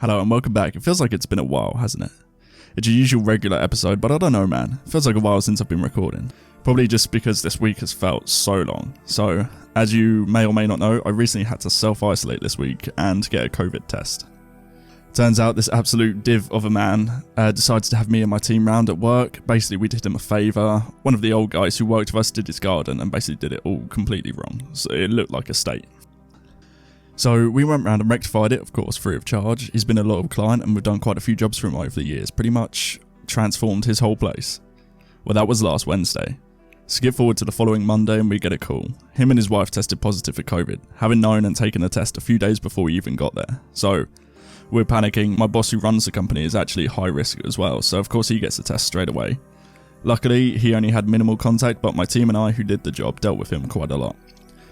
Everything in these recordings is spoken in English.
Hello and welcome back. It feels like it's been a while, hasn't it? It's your usual regular episode, but I don't know, man. It feels like a while since I've been recording. Probably just because this week has felt so long. So, as you may or may not know, I recently had to self-isolate this week and get a COVID test. Turns out this absolute div of a man decides to have me and my team round at work. Basically, we did him a favour. One of the old guys who worked with us did his garden and basically did it all completely wrong. So it looked like a state. So we went round and rectified it, of course, free of charge. He's been a loyal client and we've done quite a few jobs for him over the years. Pretty much transformed his whole place. Well, that was last Wednesday. Skip forward to the following Monday and we get a call. Him and his wife tested positive for COVID, having known and taken the test a few days before we even got there. So we're panicking. My boss who runs the company is actually high risk as well, so of course he gets the test straight away. Luckily, he only had minimal contact, but my team and I who did the job dealt with him quite a lot.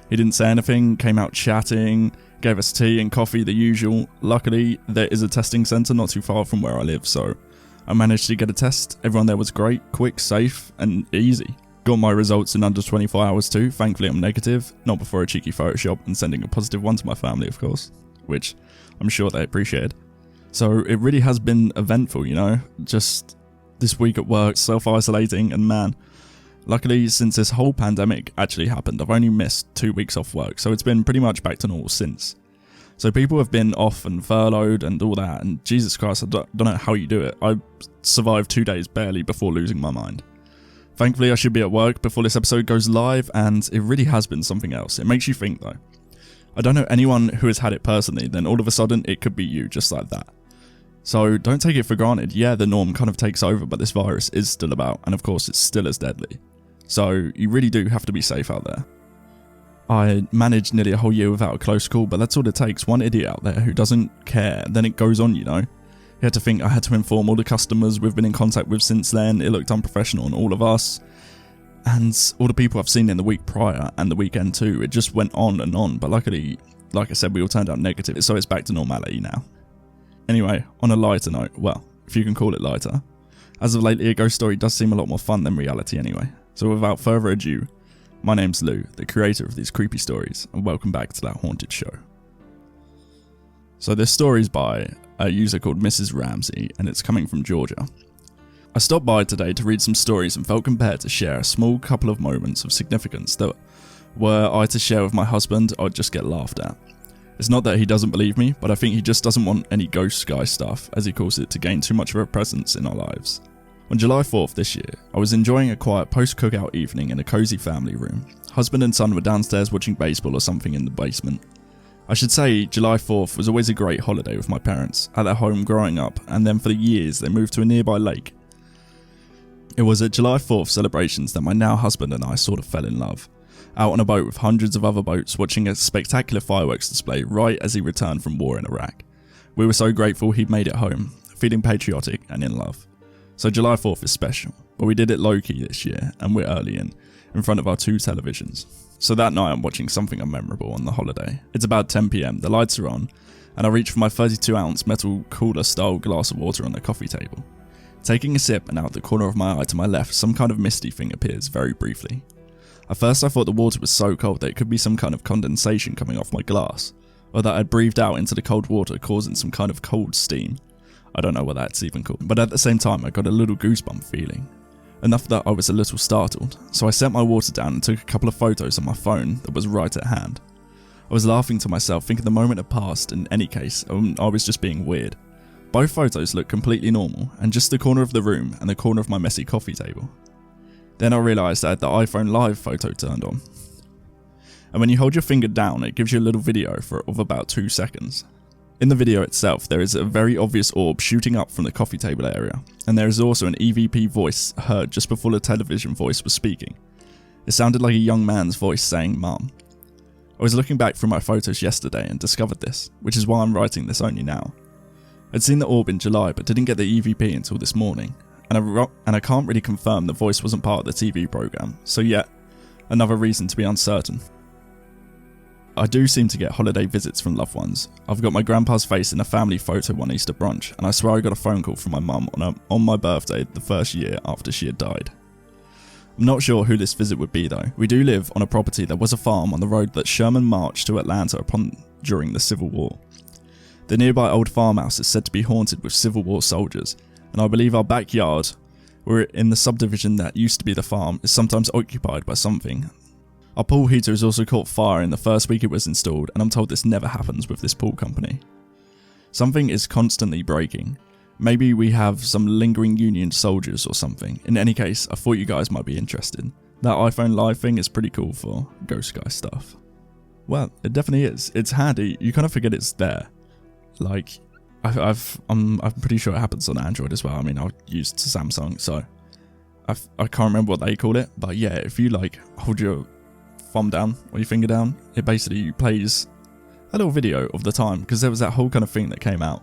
He didn't say anything, came out chatting, gave us tea and coffee, the usual. Luckily, there is a testing centre not too far from where I live, so I managed to get a test. Everyone there was great, quick, safe, and easy. Got my results in under 24 hours too. Thankfully, I'm negative, not before a cheeky Photoshop and sending a positive one to my family, of course, which I'm sure they appreciated. So it really has been eventful, you know, just this week at work, self-isolating, and man, luckily, since this whole pandemic actually happened, I've only missed 2 weeks off work, so it's been pretty much back to normal since. So people have been off and furloughed and all that, and Jesus Christ, I don't know how you do it. I survived 2 days barely before losing my mind. Thankfully, I should be at work before this episode goes live, and it really has been something else. It makes you think, though. I don't know anyone who has had it personally, then all of a sudden, it could be you, just like that. So don't take it for granted. Yeah, the norm kind of takes over, but this virus is still about, and of course, it's still as deadly. So you really do have to be safe out there. I managed nearly a whole year without a close call, but that's all it takes. One idiot out there who doesn't care, then it goes on, you know. You had to think I had to inform all the customers we've been in contact with since then. It looked unprofessional on all of us. And all the people I've seen in the week prior and the weekend too. It just went on and on, but luckily, like I said, we all turned out negative, so it's back to normality now. Anyway, on a lighter note, well, if you can call it lighter, as of lately a ghost story does seem a lot more fun than reality anyway. So without further ado, my name's Lou, the creator of these creepy stories, and welcome back to That Haunted Show. So this story is by a user called Mrs. Ramsey, and it's coming from Georgia. I stopped by today to read some stories and felt compelled to share a small couple of moments of significance that, were I to share with my husband, I'd just get laughed at. It's not that he doesn't believe me, but I think he just doesn't want any ghost guy stuff, as he calls it, to gain too much of a presence in our lives. On July 4th this year, I was enjoying a quiet post-cookout evening in a cosy family room. Husband and son were downstairs watching baseball or something in the basement. I should say July 4th was always a great holiday with my parents, at their home growing up, and then for the years they moved to a nearby lake. It was at July 4th celebrations that my now husband and I sort of fell in love. Out on a boat with hundreds of other boats watching a spectacular fireworks display right as he returned from war in Iraq. We were so grateful he'd made it home, feeling patriotic and in love. So July 4th is special, but we did it low-key this year, and we're early in front of our 2 televisions. So that night I'm watching something unmemorable on the holiday. It's about 10 PM, the lights are on, and I reach for my 32-ounce metal cooler-style glass of water on the coffee table. Taking a sip, and out the corner of my eye to my left, some kind of misty thing appears very briefly. At first I thought the water was so cold that it could be some kind of condensation coming off my glass, or that I'd breathed out into the cold water causing some kind of cold steam. I don't know what that's even called, but at the same time I got a little goosebump feeling. Enough that I was a little startled, so I set my water down and took a couple of photos on my phone that was right at hand. I was laughing to myself, thinking the moment had passed. In any case, I was just being weird. Both photos looked completely normal, and just the corner of the room and the corner of my messy coffee table. Then I realised I had the iPhone Live photo turned on. And when you hold your finger down, it gives you a little video of about 2 seconds. In the video itself, there is a very obvious orb shooting up from the coffee table area, and there is also an EVP voice heard just before the television voice was speaking. It sounded like a young man's voice saying "Mum." I was looking back through my photos yesterday and discovered this, which is why I'm writing this only now. I'd seen the orb in July but didn't get the EVP until this morning, and I can't really confirm the voice wasn't part of the TV programme, so yet another reason to be uncertain. I do seem to get holiday visits from loved ones. I've got my grandpa's face in a family photo one Easter brunch, and I swear I got a phone call from my mum on my birthday the first year after she had died. I'm not sure who this visit would be though. We do live on a property that was a farm on the road that Sherman marched to Atlanta upon during the Civil War. The nearby old farmhouse is said to be haunted with Civil War soldiers, and I believe our backyard, where in the subdivision that used to be the farm, is sometimes occupied by something. Our pool heater has also caught fire in the first week it was installed, and I'm told this never happens with this pool company. Something is constantly breaking. Maybe we have some lingering Union soldiers or something. In any case, I thought you guys might be interested. That iPhone Live thing is pretty cool for Ghost Guy stuff. Well, it definitely is. It's handy. You kind of forget it's there. Like, I'm pretty sure it happens on Android as well. I mean, I used Samsung, so I can't remember what they call it. But yeah, if you like hold your thumb down or your finger down, it basically plays a little video of the time, because there was that whole kind of thing that came out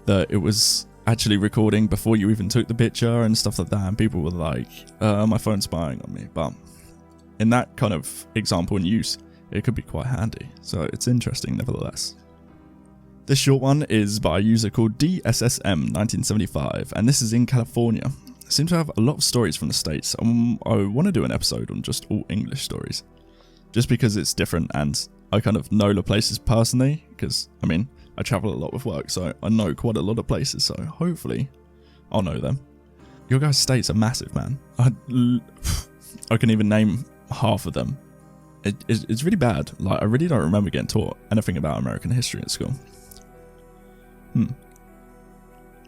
that it was actually recording before you even took the picture and stuff like that, and people were like, my phone's spying on me. But in that kind of example and use, it could be quite handy, so it's interesting nevertheless. This short one is by a user called DSSM1975, and this is in California. It seems to have a lot of stories from the States. I want to do an episode on just all English stories, just because it's different, and I kind of know the places personally, because, I mean, I travel a lot with work, so I know quite a lot of places, so hopefully I'll know them. Your guys' states are massive, man. I can even name half of them. It's really bad. Like, I really don't remember getting taught anything about American history at school.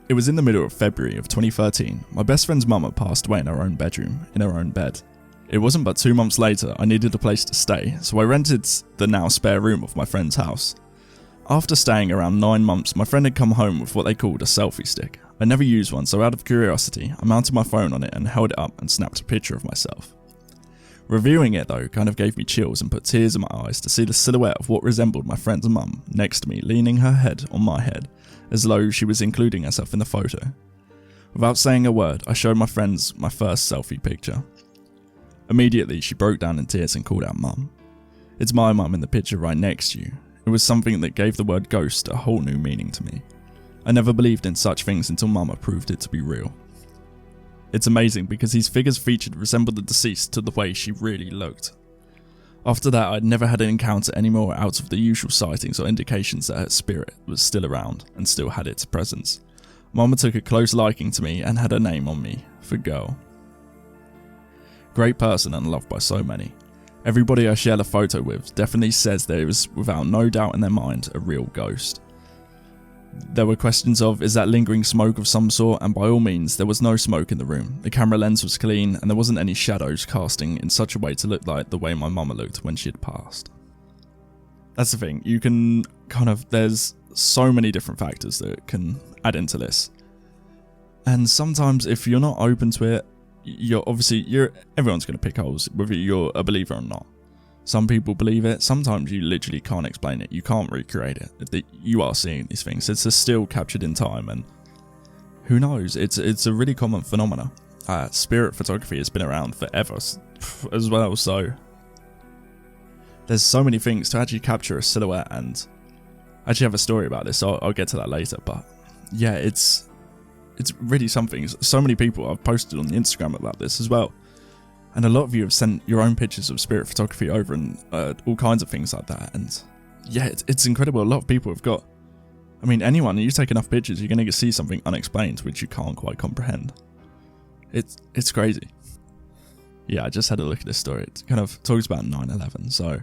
It was in the middle of February of 2013. My best friend's mum had passed away in her own bedroom, in her own bed. It wasn't but 2 months later I needed a place to stay, so I rented the now spare room of my friend's house. After staying around 9 months, my friend had come home with what they called a selfie stick. I never used one, so out of curiosity, I mounted my phone on it and held it up and snapped a picture of myself. Reviewing it though kind of gave me chills and put tears in my eyes to see the silhouette of what resembled my friend's mum next to me, leaning her head on my head, as though she was including herself in the photo. Without saying a word, I showed my friends my first selfie picture. Immediately, she broke down in tears and called out Mum. It's my mum in the picture right next to you. It was something that gave the word ghost a whole new meaning to me. I never believed in such things until Mama proved it to be real. It's amazing because these figures featured resembled the deceased to the way she really looked. After that, I'd never had an encounter anymore out of the usual sightings or indications that her spirit was still around and still had its presence. Mama took a close liking to me and had her name on me for Girl. Great person and loved by so many. Everybody I shared a photo with definitely says there is without no doubt in their mind a real ghost. There were questions of, is that lingering smoke of some sort, and by all means there was no smoke in the room. The camera lens was clean and there wasn't any shadows casting in such a way to look like the way my mama looked when she had passed. That's the thing, you can there's so many different factors that can add into this. And sometimes if you're not open to it, everyone's going to pick holes, whether you're a believer or not. Some people believe it, sometimes you literally can't explain it, you can't recreate it. You are seeing these things, it's a still captured in time, and who knows, it's a really common phenomena. Spirit photography has been around forever as well, so there's so many things to actually capture a silhouette, and I actually have a story about this, so I'll get to that later, but yeah, it's really something. So many people I've posted on Instagram about this as well. And a lot of you have sent your own pictures of spirit photography over and all kinds of things like that. And yeah, it's incredible. A lot of people have got, anyone, you take enough pictures, you're going to see something unexplained, which you can't quite comprehend. It's crazy. Yeah, I just had a look at this story. It kind of talks about 9/11. So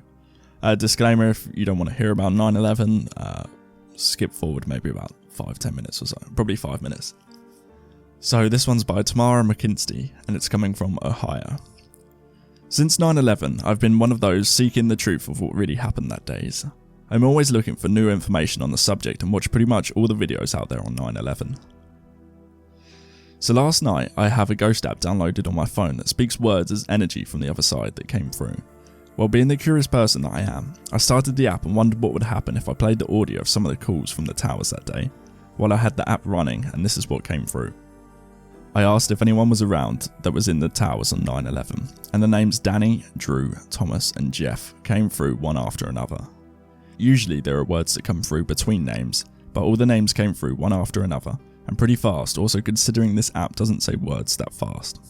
disclaimer, if you don't want to hear about 9/11, skip forward maybe about 5-10 minutes or so. Probably 5 minutes. So this one's by Tamara McKinsey, and it's coming from Ohio. Since 9/11, I've been one of those seeking the truth of what really happened that day. I'm always looking for new information on the subject and watch pretty much all the videos out there on 9/11. So last night, I have a ghost app downloaded on my phone that speaks words as energy from the other side that came through. Well, being the curious person that I am, I started the app and wondered what would happen if I played the audio of some of the calls from the towers that day, while I had the app running, and this is what came through. I asked if anyone was around that was in the towers on 9/11, and the names Danny, Drew, Thomas and Jeff came through one after another. Usually there are words that come through between names, but all the names came through one after another, and pretty fast, also considering this app doesn't say words that fast.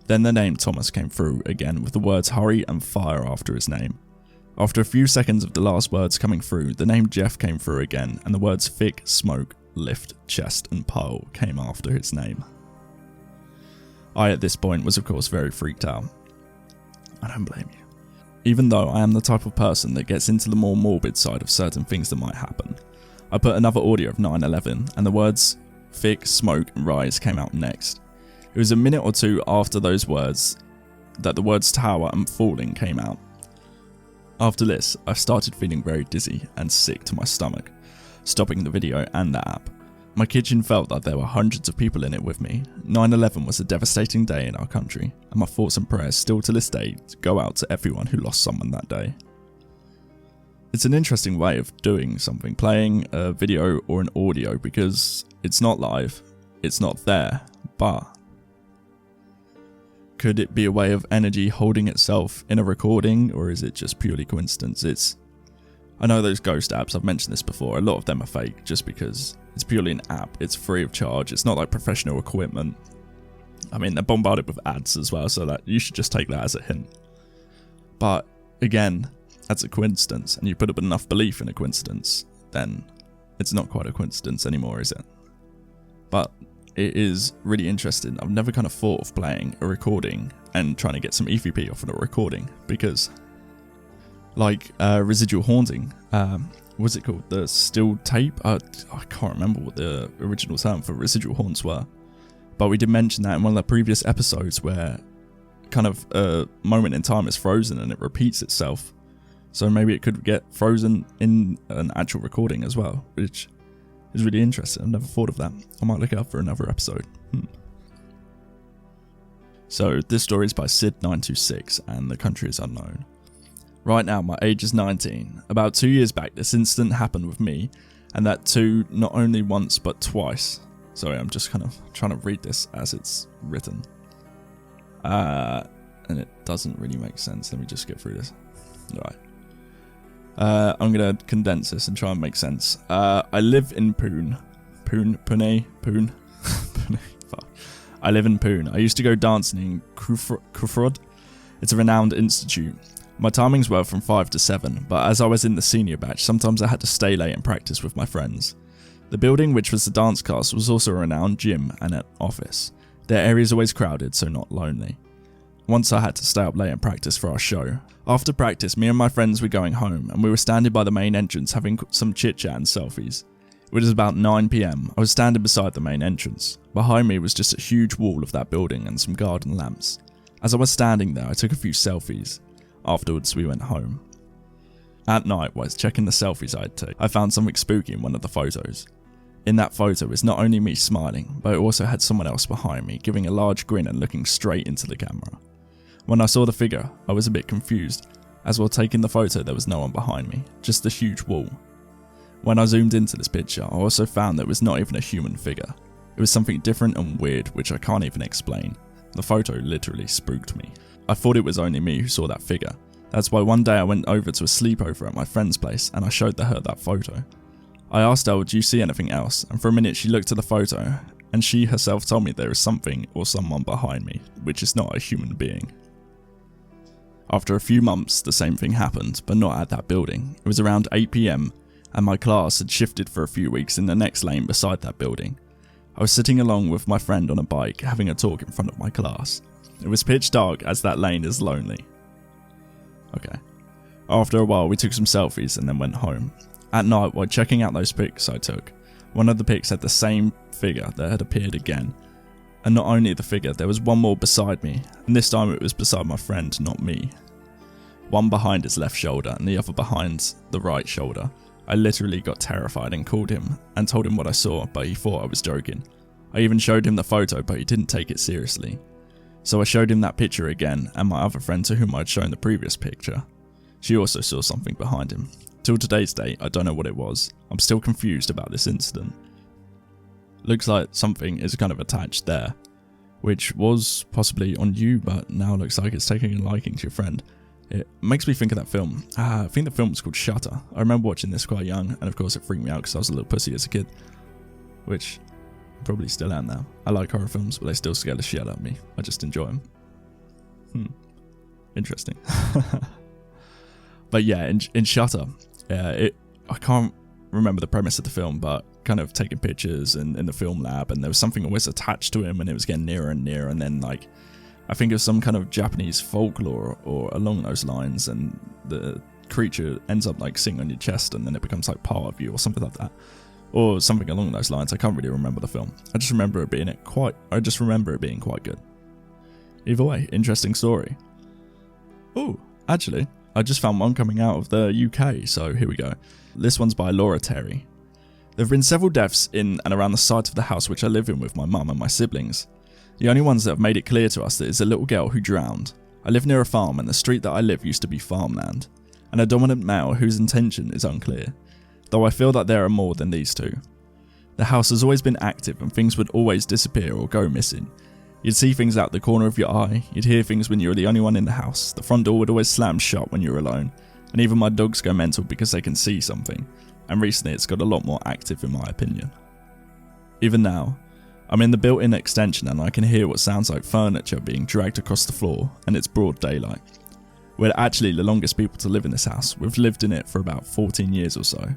Then the name Thomas came through again with the words hurry and fire after his name. After a few seconds of the last words coming through, the name Jeff came through again, and the words thick, smoke, lift, chest, and pile came after his name. I, at this point, was of course very freaked out. I don't blame you. Even though I am the type of person that gets into the more morbid side of certain things that might happen, I put another audio of 9/11, and the words thick, smoke, and rise came out next. It was a minute or two after those words that the words tower and falling came out. After this, I started feeling very dizzy and sick to my stomach, stopping the video and the app. My kitchen felt like there were hundreds of people in it with me. 9/11 was a devastating day in our country, and my thoughts and prayers still to this day go out to everyone who lost someone that day. It's an interesting way of doing something, playing a video or an audio, because it's not live, it's not there, but could it be a way of energy holding itself in a recording, or is it just purely coincidence? I know those ghost apps, I've mentioned this before, a lot of them are fake just because it's purely an app, it's free of charge, it's not like professional equipment. I mean, they're bombarded with ads as well, so that you should just take that as a hint. But again, that's a coincidence, and you put up enough belief in a coincidence, then it's not quite a coincidence anymore, is it? But it is really interesting. I've never kind of thought of playing a recording and trying to get some EVP off of a recording, because like residual haunting, what's it called? The still tape? I can't remember what the original term for residual haunts were, but we did mention that in one of the previous episodes where kind of a moment in time is frozen and it repeats itself. So maybe it could get frozen in an actual recording as well, which is really interesting. I've never thought of that. I might look out for another episode. So this story is by Sid926 and the country is unknown. Right now my age is 19. About 2 years back this incident happened with me, and that too not only once but twice. Sorry, I'm just kind of trying to read this as it's written. And it doesn't really make sense. Let me just get through this. Alright. I'm going to condense this and try and make sense. I live in Pune. Pune. Fuck. I live in Pune. I used to go dancing in Kufrod. It's a renowned institute. My timings were from 5 to 7, but as I was in the senior batch, sometimes I had to stay late and practice with my friends. The building, which was the dance class, was also a renowned gym and an office. Their area is always crowded, so not lonely. Once I had to stay up late and practice for our show. After practice, me and my friends were going home, and we were standing by the main entrance having some chit-chat and selfies. It was about 9 PM. I was standing beside the main entrance. Behind me was just a huge wall of that building and some garden lamps. As I was standing there, I took a few selfies. Afterwards, we went home. At night, while checking the selfies I had taken, I found something spooky in one of the photos. In that photo was not only me smiling, but it also had someone else behind me giving a large grin and looking straight into the camera. When I saw the figure, I was a bit confused, as while taking the photo there was no one behind me, just a huge wall. When I zoomed into this picture, I also found that it was not even a human figure. It was something different and weird which I can't even explain. The photo literally spooked me. I thought it was only me who saw that figure. That's why one day I went over to a sleepover at my friend's place and I showed her that photo. I asked her, "Do you see anything else?" And for a minute she looked at the photo and she herself told me there is something or someone behind me, which is not a human being. After a few months, the same thing happened, but not at that building. It was around 8 PM and my class had shifted for a few weeks in the next lane beside that building. I was sitting along with my friend on a bike having a talk in front of my class. It was pitch dark as that lane is lonely. Okay. After a while we took some selfies and then went home. At night, while checking out those pics I took, one of the pics had the same figure that had appeared again. And not only the figure, there was one more beside me, and this time it was beside my friend, not me. One behind his left shoulder and the other behind the right shoulder. I literally got terrified and called him and told him what I saw, but he thought I was joking. I even showed him the photo, but he didn't take it seriously. So I showed him that picture again, and my other friend to whom I'd shown the previous picture. She also saw something behind him. Till today's date, I don't know what it was. I'm still confused about this incident. Looks like something is kind of attached there, which was possibly on you, but now looks like it's taking a liking to your friend. It makes me think of that film. I think the film was called Shutter. I remember watching this quite young, and of course it freaked me out because I was a little pussy as a kid, which I probably still am now. I like horror films, but they still scare the shit out of me. I just enjoy them. Interesting. But yeah, in Shutter, I can't remember the premise of the film, but kind of taking pictures in the film lab, and there was something always attached to him, and it was getting nearer and nearer, and then like I think it was some kind of Japanese folklore or along those lines, and the creature ends up like sitting on your chest, and then it becomes like part of you or something like that, or something along those lines. I can't really remember the film. I just remember it being quite good. Either way, interesting story. Oh, actually, I just found one coming out of the UK, so here we go. This one's by Laura Terry. There have been several deaths in and around the site of the house which I live in with my mum and my siblings. The only ones that have made it clear to us that it's a little girl who drowned. I live near a farm, and the street that I live used to be farmland, and a dominant male whose intention is unclear, though I feel that there are more than these two. The house has always been active, and things would always disappear or go missing. You'd see things out the corner of your eye, you'd hear things when you were the only one in the house, the front door would always slam shut when you were alone, and even my dogs go mental because they can see something, and recently it's got a lot more active in my opinion. Even now, I'm in the built-in extension and I can hear what sounds like furniture being dragged across the floor, and it's broad daylight. We're actually the longest people to live in this house. We've lived in it for about 14 years or so.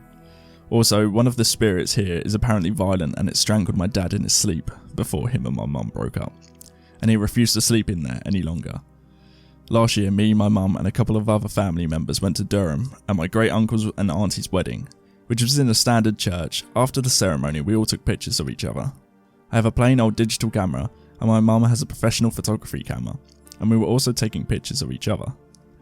Also, one of the spirits here is apparently violent, and it strangled my dad in his sleep before him and my mum broke up, and he refused to sleep in there any longer. Last year, me, my mum and a couple of other family members went to Durham at my great uncle's and auntie's wedding, which was in a standard church. After the ceremony, we all took pictures of each other. I have a plain old digital camera, and my mum has a professional photography camera, and we were also taking pictures of each other.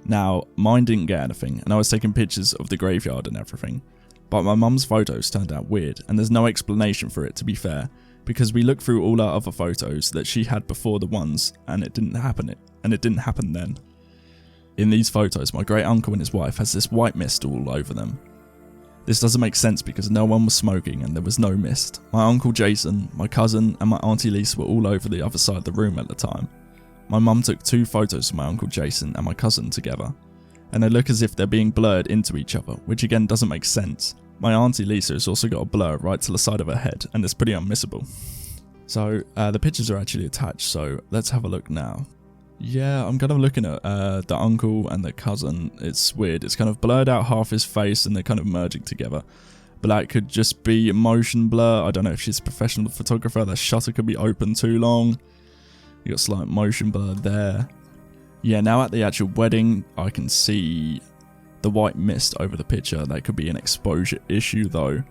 Now, mine didn't get anything, and I was taking pictures of the graveyard and everything, but my mum's photos turned out weird, and there's no explanation for it, to be fair, because we looked through all our other photos that she had before the ones, and it didn't happen then. In these photos, my great uncle and his wife has this white mist all over them. This doesn't make sense because no one was smoking and there was no mist. My uncle Jason, my cousin and my auntie Lisa were all over the other side of the room at the time. My mum took 2 photos of my uncle Jason and my cousin together, and they look as if they're being blurred into each other, which again doesn't make sense. My auntie Lisa has also got a blur right to the side of her head, and it's pretty unmissable. So the pictures are actually attached, so let's have a look now. Yeah, I'm kind of looking at the uncle and the cousin. It's weird. It's kind of blurred out half his face and they're kind of merging together. But that could just be a motion blur. I don't know if she's a professional photographer. The shutter could be open too long. You got slight motion blur there. Yeah, now at the actual wedding, I can see the white mist over the picture. That could be an exposure issue though.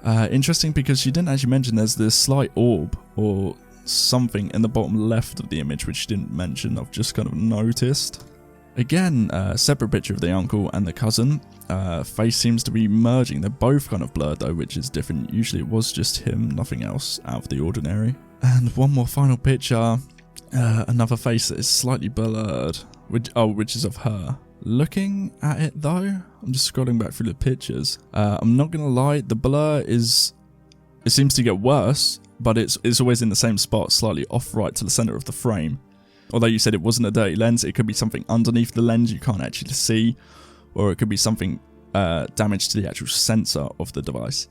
Interesting because she didn't actually mention there's this slight orb or something in the bottom left of the image which she didn't mention. I've just kind of noticed. Again, separate picture of the uncle and the cousin. Face seems to be merging. They're both kind of blurred though, which is different. Usually it was just him, nothing else out of the ordinary. And one more final picture. Another face that is slightly blurred, which is of her. Looking at it though, I'm just scrolling back through the pictures. I'm not gonna lie, the blur it seems to get worse, but it's always in the same spot, slightly off right to the center of the frame. Although you said it wasn't a dirty lens, it could be something underneath the lens you can't actually see, or it could be something damage to the actual sensor of the device.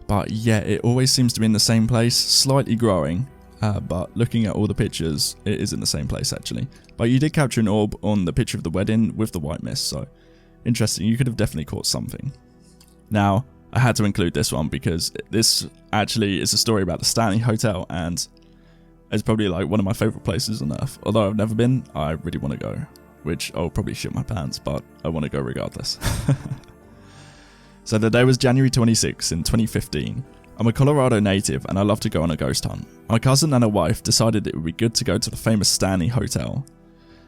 But yeah, it always seems to be in the same place, slightly growing, but looking at all the pictures, it is in the same place actually. But you did capture an orb on the picture of the wedding with the white mist, so interesting. You could have definitely caught something. Now, I had to include this one because this actually is a story about the Stanley Hotel, and it's probably like one of my favourite places on earth. Although I've never been, I really want to go, which I'll probably shit my pants, but I want to go regardless. So the day was January 26 in 2015. I'm a Colorado native and I love to go on a ghost hunt. My cousin and her wife decided it would be good to go to the famous Stanley Hotel.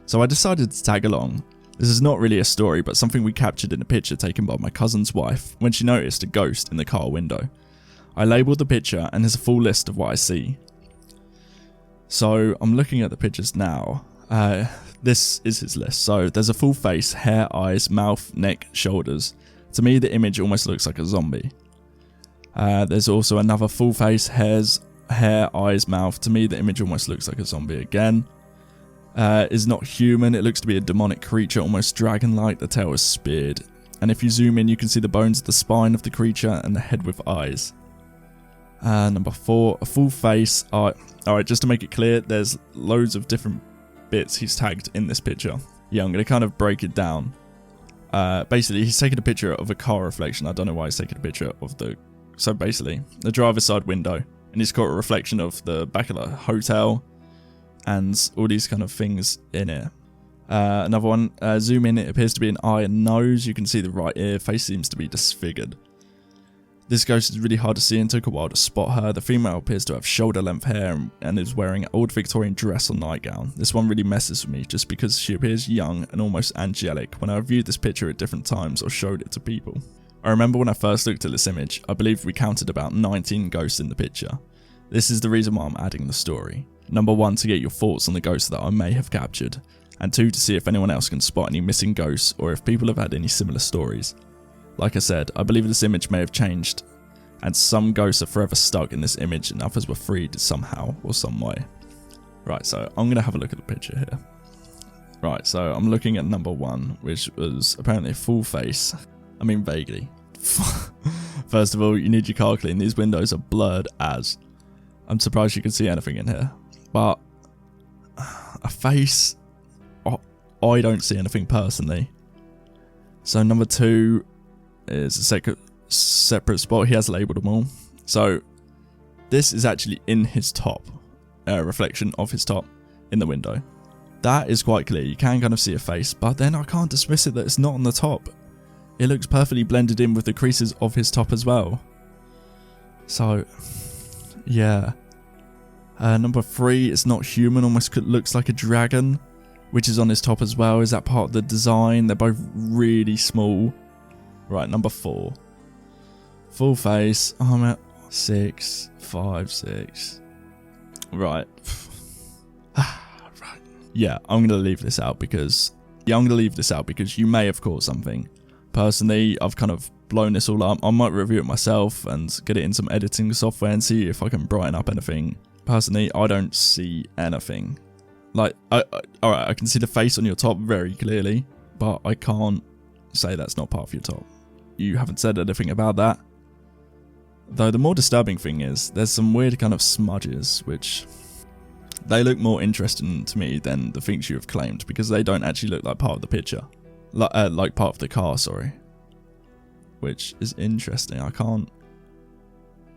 So I decided to tag along. This is not really a story, but something we captured in a picture taken by my cousin's wife when she noticed a ghost in the car window. I labelled the picture and there's a full list of what I see. So I'm looking at the pictures now. This is his list. So there's a full face, hair, eyes, mouth, neck, shoulders. To me, the image almost looks like a zombie. There's also another full face, hair, eyes, mouth. To me, the image almost looks like a zombie again. Is not human. It looks to be a demonic creature, almost dragon-like. The tail is speared. And if you zoom in, you can see the bones of the spine of the creature and the head with eyes. Number 4, a full face. Alright, just to make it clear, there's loads of different bits he's tagged in this picture. Yeah, I'm going to kind of break it down. Basically, he's taking a picture of a car reflection. I don't know why he's taking a picture of the... So basically, the driver's side window. And he's got a reflection of the back of the hotel and all these kind of things in it. Another one, zoom in, it appears to be an eye and nose. You can see the right ear, face seems to be disfigured. This ghost is really hard to see and took a while to spot her. The female appears to have shoulder length hair and is wearing an old Victorian dress or nightgown. This one really messes with me just because she appears young and almost angelic when I viewed this picture at different times or showed it to people. I remember when I first looked at this image, I believe we counted about 19 ghosts in the picture. This is the reason why I'm adding the story. Number 1, to get your thoughts on the ghosts that I may have captured, and 2, to see if anyone else can spot any missing ghosts or if people have had any similar stories. Like I said, I believe this image may have changed, and some ghosts are forever stuck in this image and others were freed somehow or some way. Right, so I'm going to have a look at the picture here. Right, so I'm looking at number 1, which was apparently a full face. I mean, vaguely. First of all, you need your car clean. These windows are blurred as. I'm surprised you can see anything in here. But a face, I don't see anything personally. So number 2 is a separate spot. He has labelled them all. So this is actually in his top, reflection of his top in the window. That is quite clear. You can kind of see a face, but then I can't dismiss it that it's not on the top. It looks perfectly blended in with the creases of his top as well. So, yeah. Number 3, it's not human, almost looks like a dragon, which is on his top as well. Is that part of the design? They're both really small. Right, number 4. Full face. Oh, I'm at 6, 5, 6. Right. Right. Yeah, I'm going to leave this out because... you may have caught something. Personally, I've kind of blown this all up. I might review it myself and get it in some editing software and see if I can brighten up anything. Personally, I don't see anything. Like, alright, I can see the face on your top very clearly, but I can't say that's not part of your top. You haven't said anything about that. Though the more disturbing thing is, there's some weird kind of smudges, which they look more interesting to me than the things you have claimed, because they don't actually look like part of the picture. Like part of the car, sorry. Which is interesting. I can't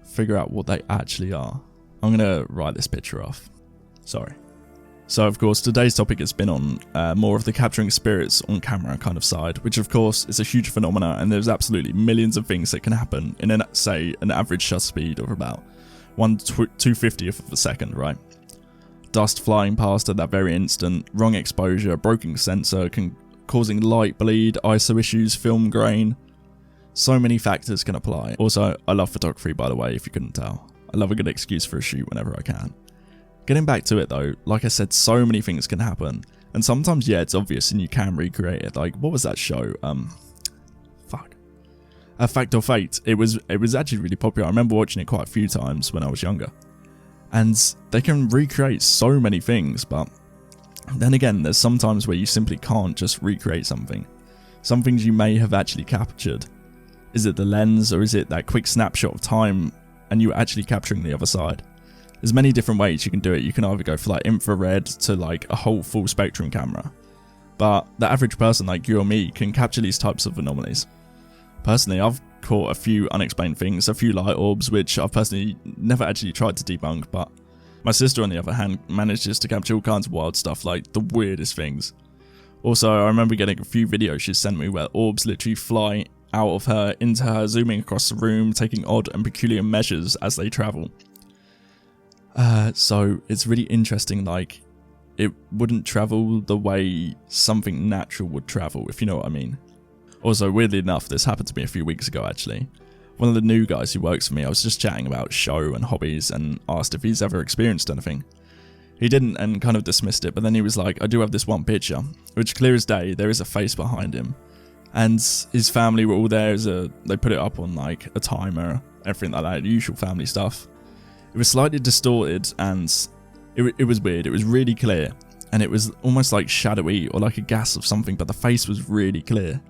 figure out what they actually are. I'm going to write this picture off. Sorry. So, of course, today's topic has been on more of the capturing spirits on camera kind of side, which, of course, is a huge phenomena, and there's absolutely millions of things that can happen in, an average shutter speed of about 1/250th of a second, right? Dust flying past at that very instant, wrong exposure, broken sensor, causing light bleed, ISO issues, film grain. So many factors can apply. Also, I love photography, by the way, if you couldn't tell. I love a good excuse for a shoot whenever I can. Getting back to it though, like I said, so many things can happen. And sometimes, yeah, it's obvious and you can recreate it. Like, what was that show? Fact or Fate. It was actually really popular. I remember watching it quite a few times when I was younger. And they can recreate so many things, but then again, there's some times where you simply can't just recreate something. Some things you may have actually captured. Is it the lens, or is it that quick snapshot of time and you actually capturing the other side? There's many different ways you can do it. You can either go for like infrared to like a whole full spectrum camera. But the average person like you or me can capture these types of anomalies. Personally, I've caught a few unexplained things, a few light orbs, which I've personally never actually tried to debunk, but my sister, on the other hand, manages to capture all kinds of wild stuff, like the weirdest things. Also, I remember getting a few videos she sent me where orbs literally fly out of her, into her, zooming across the room, taking odd and peculiar measures as they travel. So it's really interesting, like, it wouldn't travel the way something natural would travel, if you know what I mean. Also, weirdly enough, this happened to me a few weeks ago, actually. One of the new guys who works for me, I was just chatting about show and hobbies and asked if he's ever experienced anything. He didn't and kind of dismissed it, but then he was like, I do have this one picture, which clear as day, there is a face behind him. And his family were all there, they put it up on like a timer, everything like that, the usual family stuff. It was slightly distorted and it was weird, it was really clear. And it was almost like shadowy or like a gas of something, but the face was really clear.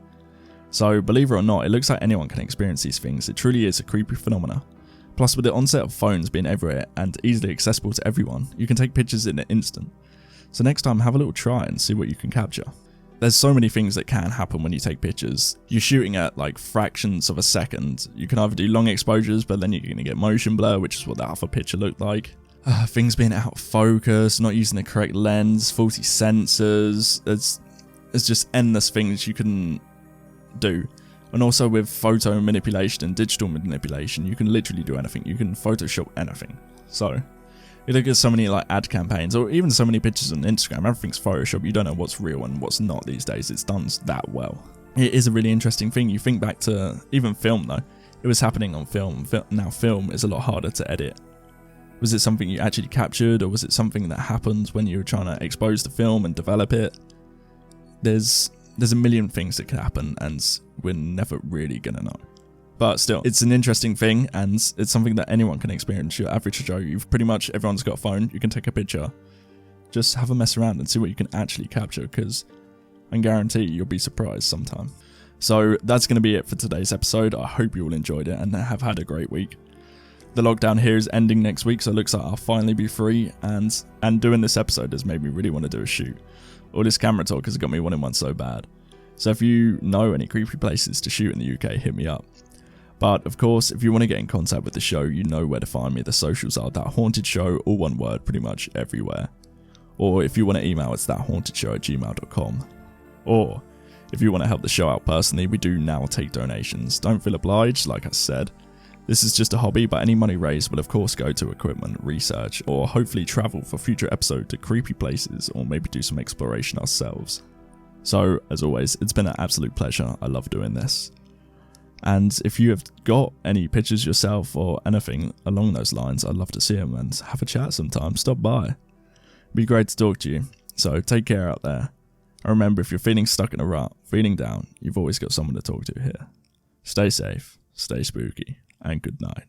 So, believe it or not, it looks like anyone can experience these things. It truly is a creepy phenomena. Plus, with the onset of phones being everywhere and easily accessible to everyone, you can take pictures in an instant. So next time, have a little try and see what you can capture. there's so many things that can happen when you take pictures. You're shooting at like fractions of a second. You can either do long exposures, but then you're going to get motion blur, which is what that other picture looked like. Things being out of focus, not using the correct lens, faulty sensors. There's just endless things you can do. And also with photo manipulation and digital manipulation, you can literally do anything. You can Photoshop anything. So you look at so many like ad campaigns or even so many pictures on Instagram, everything's Photoshop. You don't know what's real and what's not these days. It's done that well. It is a really interesting thing. You think back to even film though. It was happening on film. Now film is a lot harder to edit. Was it something you actually captured, or was it something that happened when you were trying to expose the film and develop it? There's a million things that could happen, and we're never really gonna know. But still, it's an interesting thing, and it's something that anyone can experience. Your average Joe, everyone's got a phone, you can take a picture. Just have a mess around and see what you can actually capture, because I guarantee you'll be surprised sometime. So that's going to be it for today's episode. I hope you all enjoyed it and have had a great week. The lockdown here is ending next week, so it looks like I'll finally be free, and doing this episode has made me really want to do a shoot. All this camera talk has got me wanting one so bad. So if you know any creepy places to shoot in the UK, hit me up. But of course, if you want to get in contact with the show, you know where to find me. The socials are That Haunted Show, all one word, pretty much everywhere. Or if you want to email, it's thathauntedShow@gmail.com. Or if you want to help the show out personally, we do now take donations. Don't feel obliged, like I said. This is just a hobby, but any money raised will of course go to equipment, research, or hopefully travel for future episode to creepy places, or maybe do some exploration ourselves. So, as always, it's been an absolute pleasure. I love doing this. And if you have got any pictures yourself or anything along those lines, I'd love to see them and have a chat sometime. Stop by. It'd be great to talk to you. So take care out there. And remember, if you're feeling stuck in a rut, feeling down, you've always got someone to talk to here. Stay safe, stay spooky, and good night.